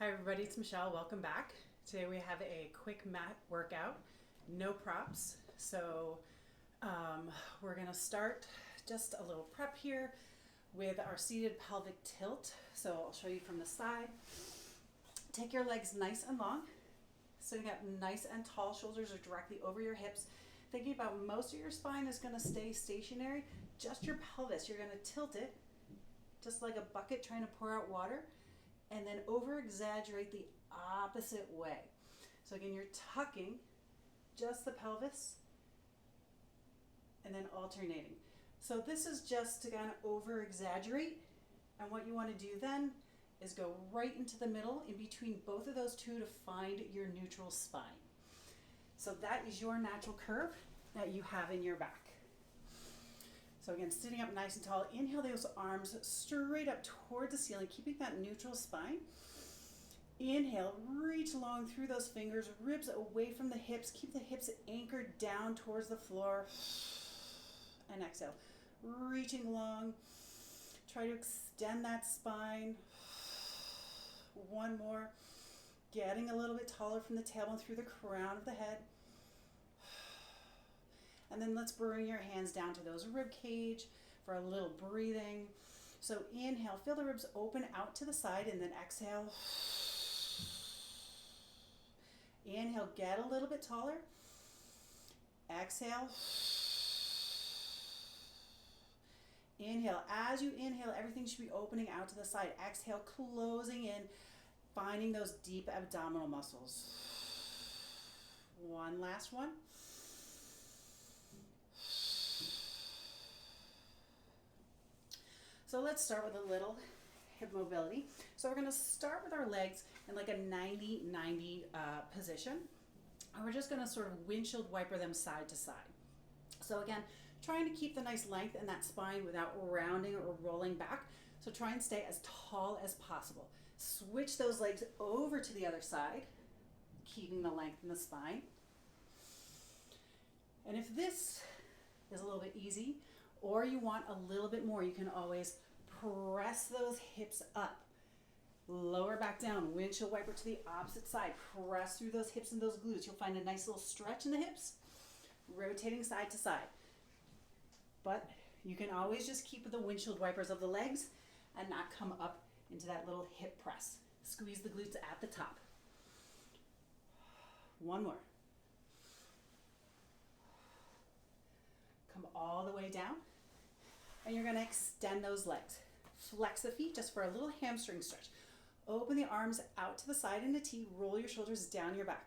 Hi everybody, it's Michelle. Welcome back. Today we have a quick mat workout, no props. We're gonna start just a little prep here with our seated pelvic tilt. So I'll show you from the side. Take your legs nice and long, sitting up nice and tall. Shoulders are directly over your hips. Thinking about most of your spine is gonna stay stationary. Just your pelvis, you're gonna tilt it just like a bucket trying to pour out water, and then over exaggerate the opposite way. So again, you're tucking just the pelvis and then alternating. So this is just to kind of over exaggerate. And what you want to do then is go right into the middle in between both of those two to find your neutral spine. So that is your natural curve that you have in your back. So again, sitting up nice and tall, inhale those arms straight up toward the ceiling, keeping that neutral spine. Inhale, reach long through those fingers, ribs away from the hips, keep the hips anchored down towards the floor. And exhale, reaching long, try to extend that spine. One more, getting a little bit taller from the tailbone through the crown of the head. And then let's bring your hands down to those rib cage for a little breathing. So inhale, feel the ribs open out to the side, and then exhale. Inhale, get a little bit taller. Exhale. Inhale, as you inhale, everything should be opening out to the side. Exhale, closing in, finding those deep abdominal muscles. One last one. So let's start with a little hip mobility. So we're gonna start with our legs in like a 90-90 position. And we're just gonna sort of windshield wiper them side to side. So again, trying to keep the nice length in that spine without rounding or rolling back. So try and stay as tall as possible. Switch those legs over to the other side, keeping the length in the spine. And if this is a little bit easy, or you want a little bit more, you can always press those hips up. Lower back down, windshield wiper to the opposite side. Press through those hips and those glutes. You'll find a nice little stretch in the hips, rotating side to side. But you can always just keep the windshield wipers of the legs and not come up into that little hip press. Squeeze the glutes at the top. One more. Come all the way down. And you're gonna extend those legs. Flex the feet just for a little hamstring stretch. Open the arms out to the side in a T. Roll your shoulders down your back.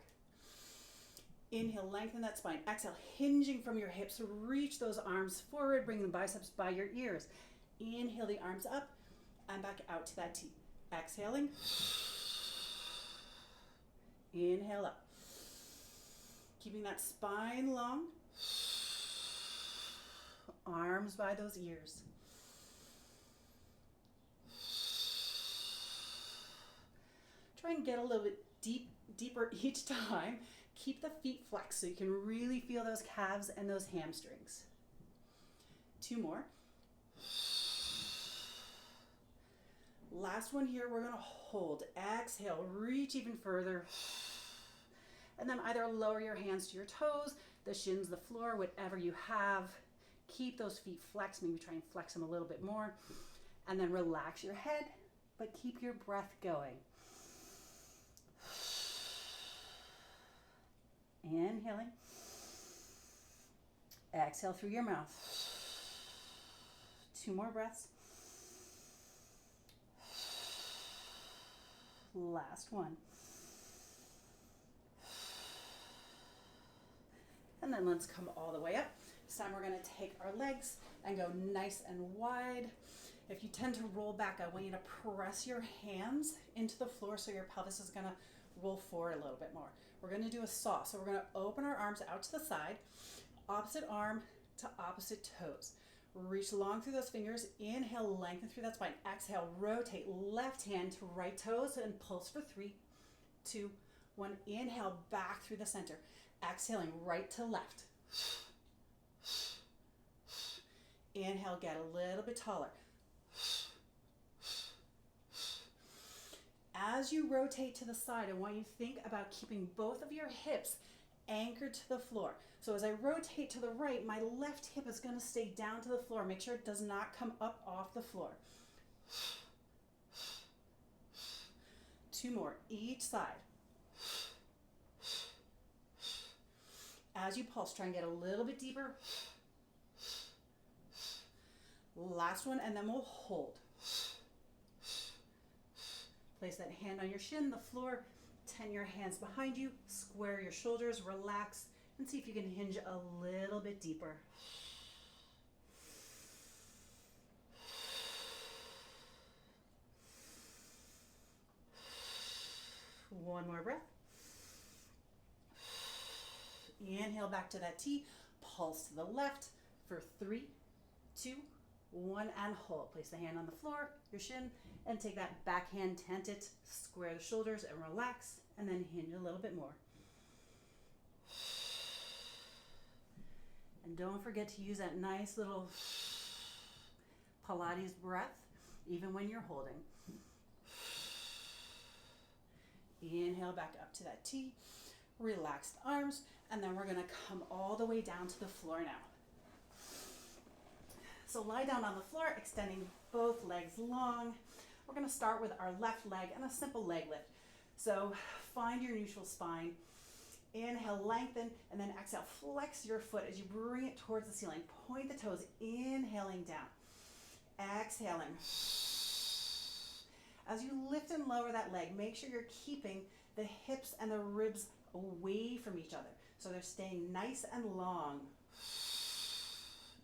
Inhale, lengthen that spine. Exhale, hinging from your hips. Reach those arms forward, bring the biceps by your ears. Inhale the arms up and back out to that T. Exhaling. Inhale up. Keeping that spine long. Arms by those ears. Try and get a little bit deeper each time. Keep the feet flexed so you can really feel those calves and those hamstrings. Two more. Last one here, we're gonna hold. Exhale, reach even further. And then either lower your hands to your toes, the shins, the floor, whatever you have. Keep those feet flexed, maybe try and flex them a little bit more. And then relax your head, but keep your breath going. Inhaling. Exhale through your mouth. Two more breaths. Last one. And then let's come all the way up. This time we're gonna take our legs and go nice and wide. If you tend to roll back, I want you to press your hands into the floor so your pelvis is gonna roll forward a little bit more. We're gonna do a saw. So we're gonna open our arms out to the side, opposite arm to opposite toes. Reach long through those fingers. Inhale, lengthen through that spine. Exhale, rotate left hand to right toes and pulse for 3, 2, 1. Inhale, back through the center. Exhaling, right to left. Inhale, get a little bit taller. As you rotate to the side, I want you to think about keeping both of your hips anchored to the floor. So as I rotate to the right, my left hip is going to stay down to the floor. Make sure it does not come up off the floor. 2 more, each side. As you pulse, try and get a little bit deeper. Last one, and then we'll hold. Place that hand on your shin, the floor, 10 your hands behind you, square your shoulders, relax, and see if you can hinge a little bit deeper. One more breath. Inhale back to that T, pulse to the left for 3, 2, 1, and hold. Place the hand on the floor, your shin, and take that back hand, tent it, square the shoulders and relax, and then hinge a little bit more. And don't forget to use that nice little Pilates breath, even when you're holding. Inhale back up to that T, relaxed arms, and then we're gonna come all the way down to the floor now. So lie down on the floor, extending both legs long. We're gonna start with our left leg and a simple leg lift. So find your neutral spine. Inhale, lengthen, and then exhale, flex your foot as you bring it towards the ceiling. Point the toes, inhaling down. Exhaling. As you lift and lower that leg, make sure you're keeping the hips and the ribs away from each other, so they're staying nice and long.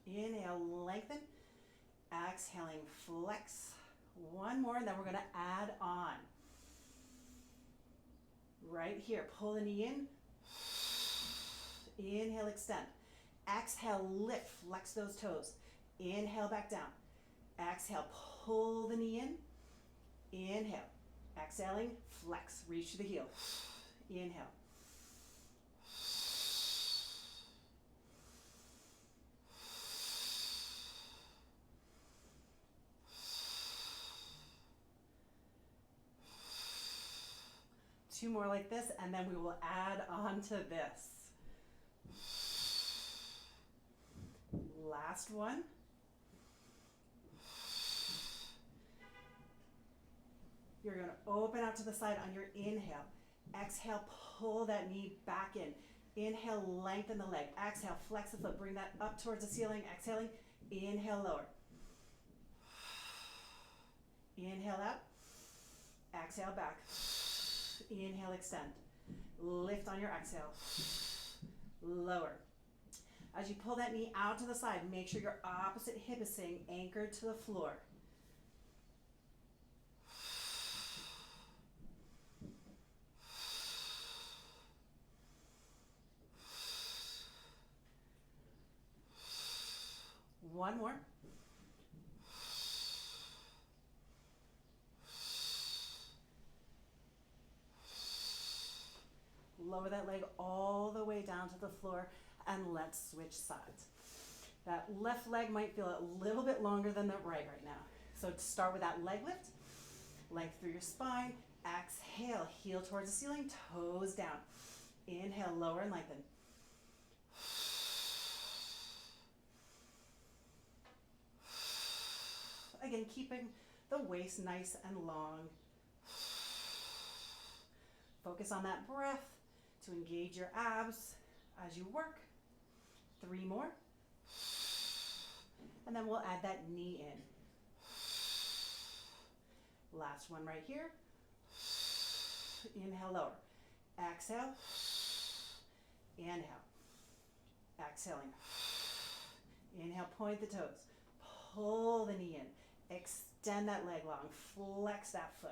Inhale, lengthen. Exhaling, flex. One more, and then we're gonna add on. Right here, pull the knee in. Inhale, extend. Exhale, lift, flex those toes. Inhale, back down. Exhale, pull the knee in. Inhale. Exhaling, flex, reach to the heel. Inhale. Two more like this, and then we will add on to this. Last one. You're going to open out to the side on your inhale. Exhale, pull that knee back in. Inhale, lengthen the leg. Exhale, flex the foot. Bring that up towards the ceiling. Exhaling. Inhale, lower. Inhale out. Exhale, back. Inhale, extend. Lift on your exhale. Lower. As you pull that knee out to the side, make sure your opposite hip is staying anchored to the floor. One more. Lower that leg all the way down to the floor, and let's switch sides. That left leg might feel a little bit longer than the right now. So to start with that leg lift, length through your spine. Exhale, heel towards the ceiling, toes down. Inhale, lower and lengthen. Again, keeping the waist nice and long. Focus on that breath to engage your abs as you work. 3 more. And then we'll add that knee in. Last one right here. Inhale, lower. Exhale. Inhale. Exhaling. Inhale, point the toes. Pull the knee in. Extend that leg long. Flex that foot.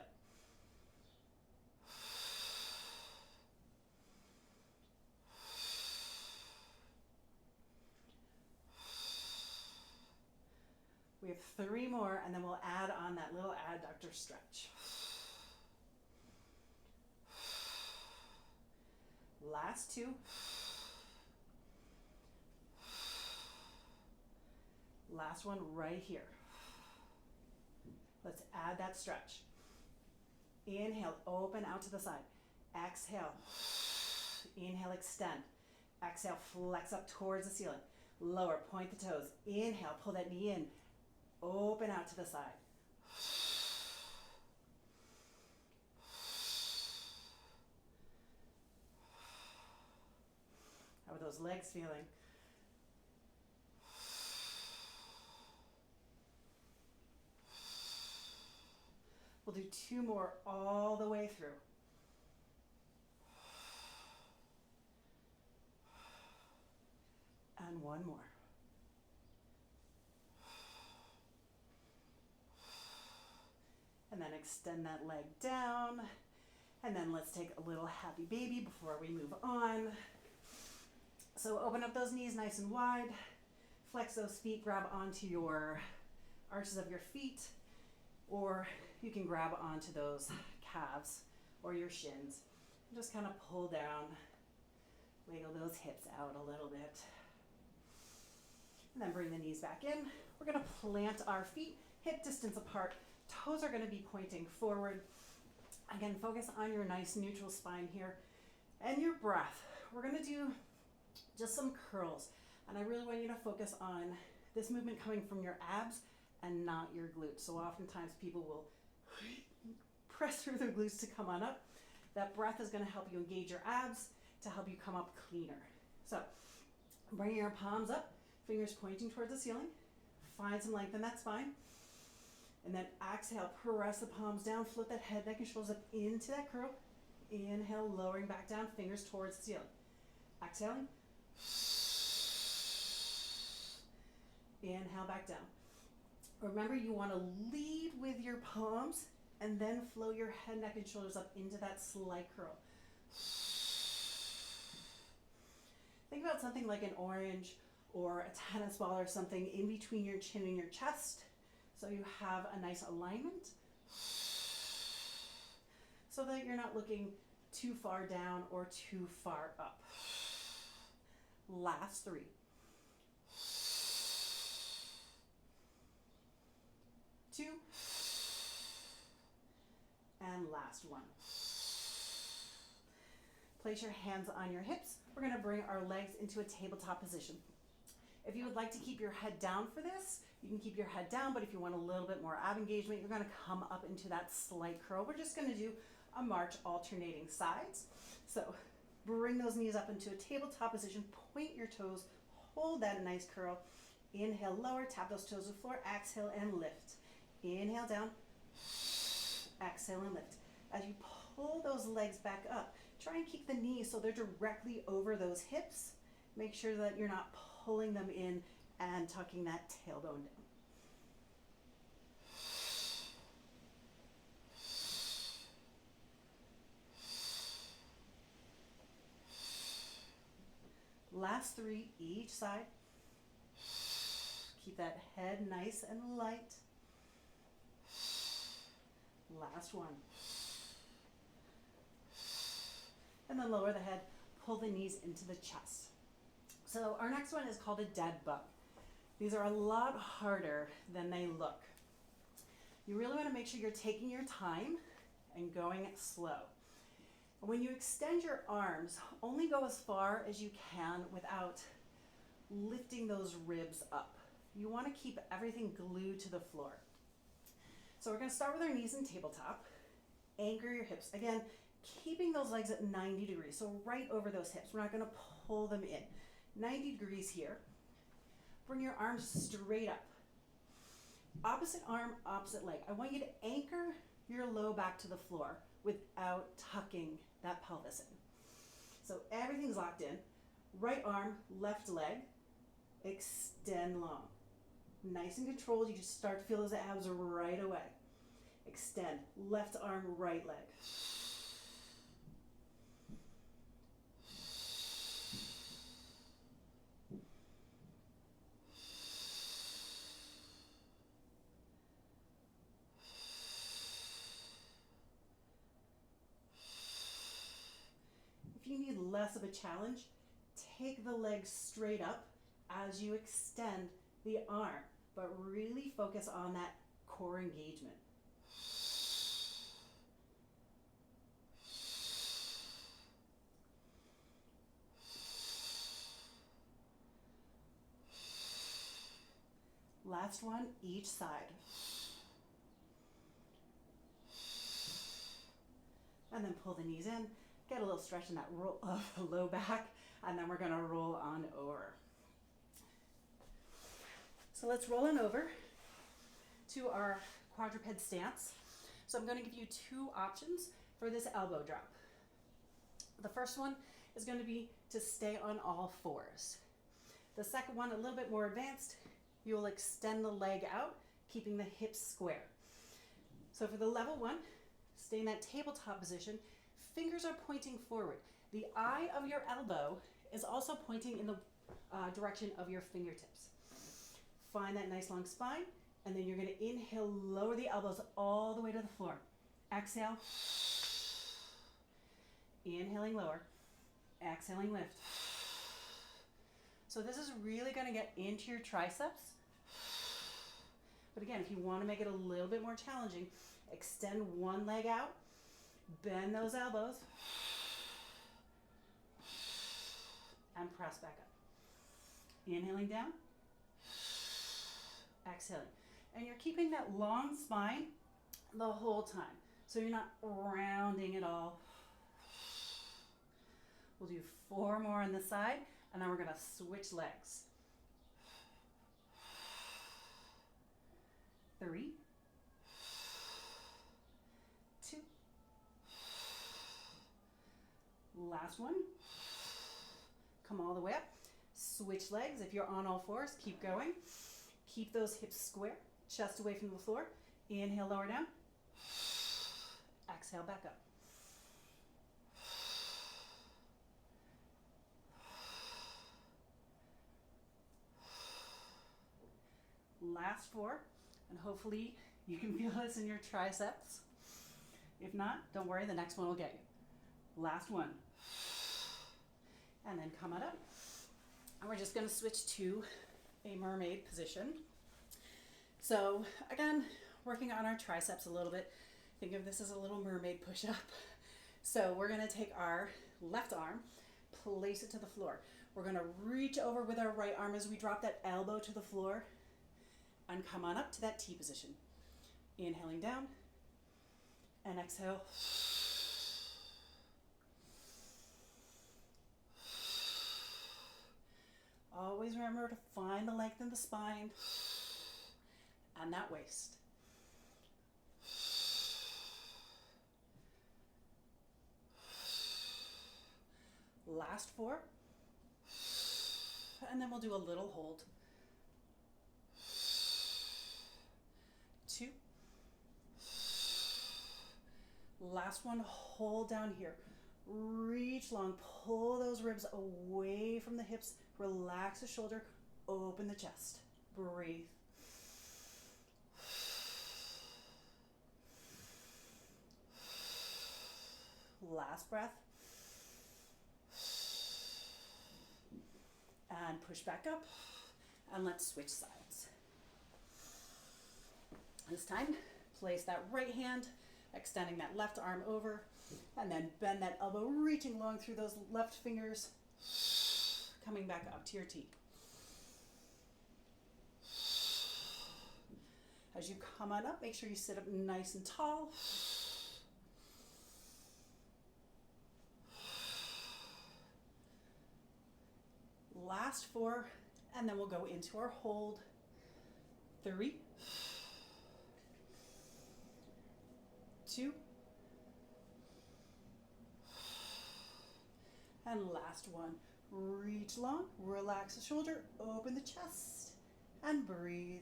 We have 3 more, and then we'll add on that little adductor stretch. Last 2. Last one right here. Let's add that stretch. Inhale, open out to the side. Exhale. Inhale, extend. Exhale, flex up towards the ceiling. Lower, point the toes. Inhale, pull that knee in. Open out to the side. How are those legs feeling? We'll do 2 more all the way through. And 1 more. And then extend that leg down. And then let's take a little happy baby before we move on. So open up those knees nice and wide. Flex those feet, grab onto your arches of your feet, or you can grab onto those calves or your shins. Just kind of pull down, wiggle those hips out a little bit. And then bring the knees back in. We're going to plant our feet hip distance apart. Toes are going to be pointing forward. Again, focus on your nice neutral spine here and your breath. We're going to do just some curls. And I really want you to focus on this movement coming from your abs and not your glutes. So oftentimes people will press through their glutes to come on up. That breath is going to help you engage your abs to help you come up cleaner. So bring your palms up, fingers pointing towards the ceiling. Find some length in that spine. And then exhale, press the palms down, float that head, neck, and shoulders up into that curl. Inhale, lowering back down, fingers towards the ceiling. Exhaling. Inhale, back down. Remember, you want to lead with your palms and then flow your head, neck, and shoulders up into that slight curl. Think about something like an orange or a tennis ball or something in between your chin and your chest, so you have a nice alignment, so that you're not looking too far down or too far up. Last 3. Two, and last 1. Place your hands on your hips. We're going to bring our legs into a tabletop position. If you would like to keep your head down for this, you can keep your head down, but if you want a little bit more ab engagement, you're going to come up into that slight curl. We're just going to do a march alternating sides. So bring those knees up into a tabletop position, point your toes, hold that nice curl. Inhale, lower, tap those toes to the floor, exhale and lift. Inhale down, exhale and lift. As you pull those legs back up, try and keep the knees so they're directly over those hips. Make sure that you're not pulling them in and tucking that tailbone down. Last 3 each side. Keep that head nice and light. Last 1. And then lower the head, pull the knees into the chest. So our next one is called a dead bug. These are a lot harder than they look. You really want to make sure you're taking your time and going slow. When you extend your arms, only go as far as you can without lifting those ribs up. You want to keep everything glued to the floor. So we're going to start with our knees in tabletop. Anchor your hips. Again, keeping those legs at 90 degrees, so right over those hips. We're not going to pull them in. 90 degrees here. Bring your arms straight up. Opposite arm, opposite leg. I want you to anchor your low back to the floor without tucking that pelvis in. So everything's locked in. Right arm, left leg. Extend long. Nice and controlled. You just start to feel those abs right away. Extend. Left arm, right leg. If you need less of a challenge, take the legs straight up as you extend the arm, but really focus on that core engagement. Last one, each side. And then pull the knees in, get a little stretch in that roll of the low back, and then we're gonna roll on over. So let's roll on over to our quadruped stance. So I'm gonna give you two options for this elbow drop. The first one is gonna be to stay on all fours. The second one, a little bit more advanced, you will extend the leg out, keeping the hips square. So for the level one, stay in that tabletop position, fingers are pointing forward. The eye of your elbow is also pointing in the direction of your fingertips. Find that nice long spine, and then you're gonna inhale, lower the elbows all the way to the floor. Exhale, inhaling lower, exhaling lift. So this is really gonna get into your triceps. But again, if you wanna make it a little bit more challenging, extend one leg out, bend those elbows, and press back up. Inhaling down, exhaling. And you're keeping that long spine the whole time. So you're not rounding it all. We'll do 4 more on the side, and then we're gonna switch legs. 3, 2, last one. Come all the way up. Switch legs. If you're on all fours, keep going. Keep those hips square, chest away from the floor. Inhale, lower down. Exhale, back up. Last 4, and hopefully you can feel this in your triceps. If not, don't worry, the next one will get you. Last one. And then come on up. And we're just gonna switch to a mermaid position. So again, working on our triceps a little bit. Think of this as a little mermaid push-up. So we're gonna take our left arm, place it to the floor. We're gonna reach over with our right arm as we drop that elbow to the floor, and come on up to that T position. Inhaling down, and exhale. Always remember to find the length in the spine and that waist. Last 4, and then we'll do a little hold. 2, last one, hold down here. Reach long, pull those ribs away from the hips, relax the shoulder, open the chest, breathe. Last breath. And push back up, and let's switch sides. This time, place that right hand, extending that left arm over, and then bend that elbow, reaching long through those left fingers, coming back up to your T. As you come on up, make sure you sit up nice and tall. Last 4, and then we'll go into our hold. 3, 2, and last one. Reach long, relax the shoulder, open the chest, and breathe.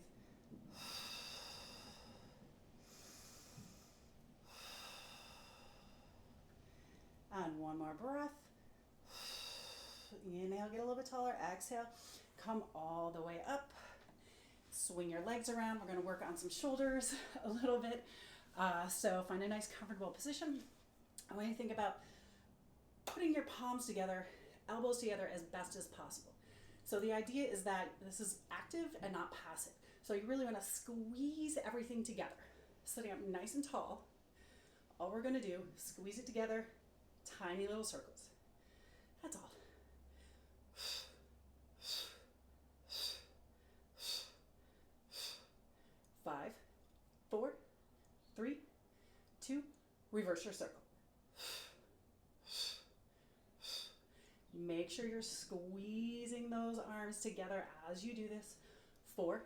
And one more breath. Inhale, get a little bit taller. Exhale, come all the way up. Swing your legs around. We're going to work on some shoulders a little bit. So find a nice comfortable position. I want you to think about putting your palms together, elbows together as best as possible. So the idea is that this is active and not passive. So you really want to squeeze everything together. Sitting up nice and tall. All we're going to do, squeeze it together, tiny little circles. That's all. Reverse your circle. Make sure you're squeezing those arms together as you do this. 4,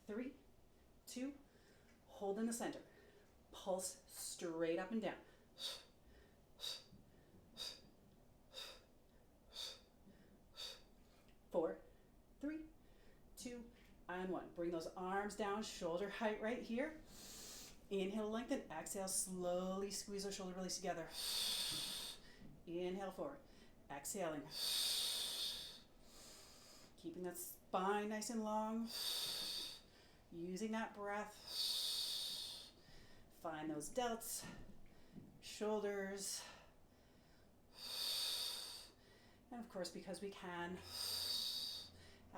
3, 2, hold in the center. Pulse straight up and down. 4, 3, 2, and 1. Bring those arms down, shoulder height right here. Inhale, lengthen. Exhale, slowly squeeze those shoulder blades together. Inhale forward. Exhaling. Keeping that spine nice and long. Using that breath. Find those delts, shoulders. And of course, because we can,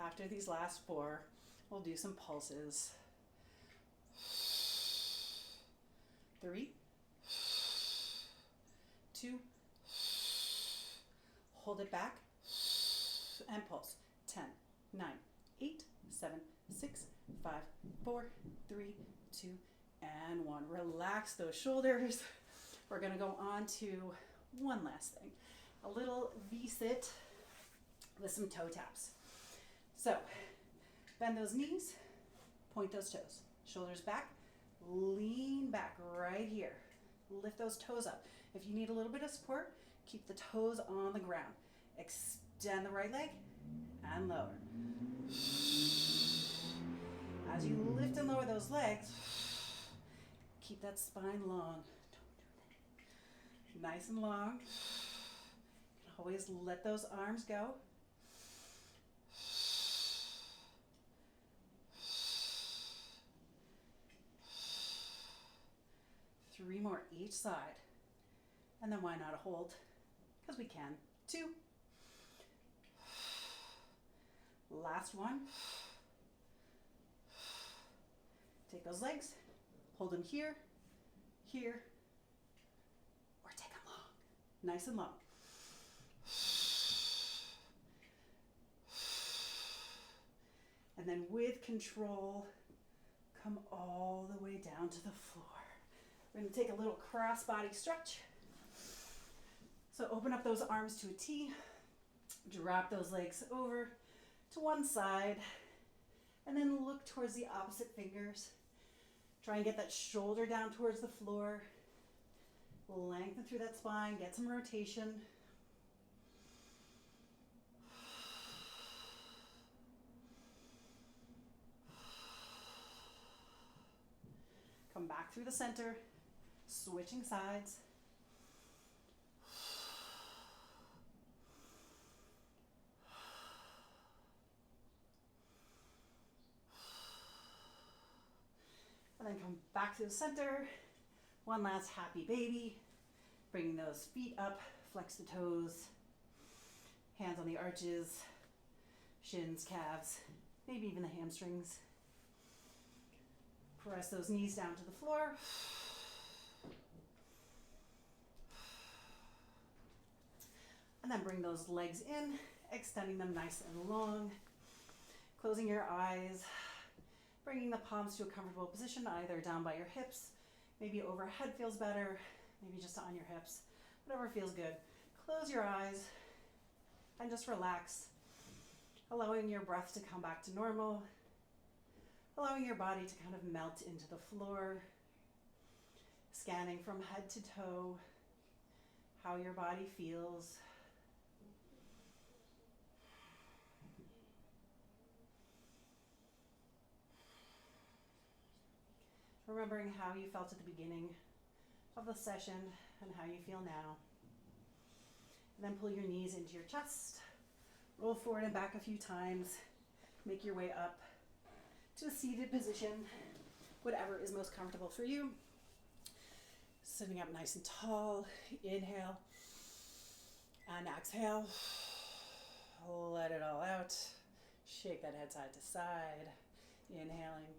after these last 4, we'll do some pulses. 3, 2, hold it back, and pulse. 10, 9, 8, 7, 6, 5, 4, 3, 2, and 1. Relax those shoulders. We're going to go on to one last thing. A little V-sit with some toe taps. So, bend those knees, point those toes. Shoulders back, lean back right here. Lift those toes up. If you need a little bit of support, keep the toes on the ground. Extend the right leg and lower. As you lift and lower those legs, keep that spine long. Nice and long. You can always let those arms go. Three more each side. And then why not a hold? Because we can. 2. Last one. Take those legs, hold them here, here, or take them long. Nice and long. And then with control, come all the way down to the floor. We're going to take a little cross body stretch. So open up those arms to a T, drop those legs over to one side, and then look towards the opposite fingers. Try and get that shoulder down towards the floor. Lengthen through that spine, get some rotation. Come back through the center, switching sides. And then come back to the center. One last happy baby. Bringing those feet up, flex the toes, hands on the arches, shins, calves, maybe even the hamstrings. Press those knees down to the floor. And then bring those legs in, extending them nice and long. Closing your eyes, bringing the palms to a comfortable position, either down by your hips, maybe overhead feels better, maybe just on your hips, whatever feels good. Close your eyes and just relax, allowing your breath to come back to normal, allowing your body to kind of melt into the floor, scanning from head to toe how your body feels. Remembering how you felt at the beginning of the session and how you feel now. And then pull your knees into your chest, roll forward and back a few times, make your way up to a seated position, whatever is most comfortable for you. Sitting up nice and tall, inhale and exhale. Let it all out. Shake that head side to side, inhaling.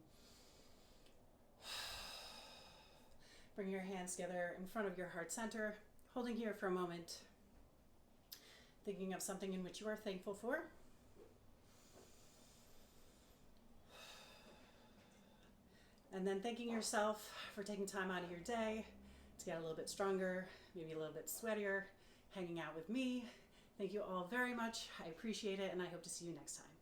Bring your hands together in front of your heart center, holding here for a moment, thinking of something in which you are thankful for. And then thanking yourself for taking time out of your day to get a little bit stronger, maybe a little bit sweatier, hanging out with me. Thank you all very much. I appreciate it, and I hope to see you next time.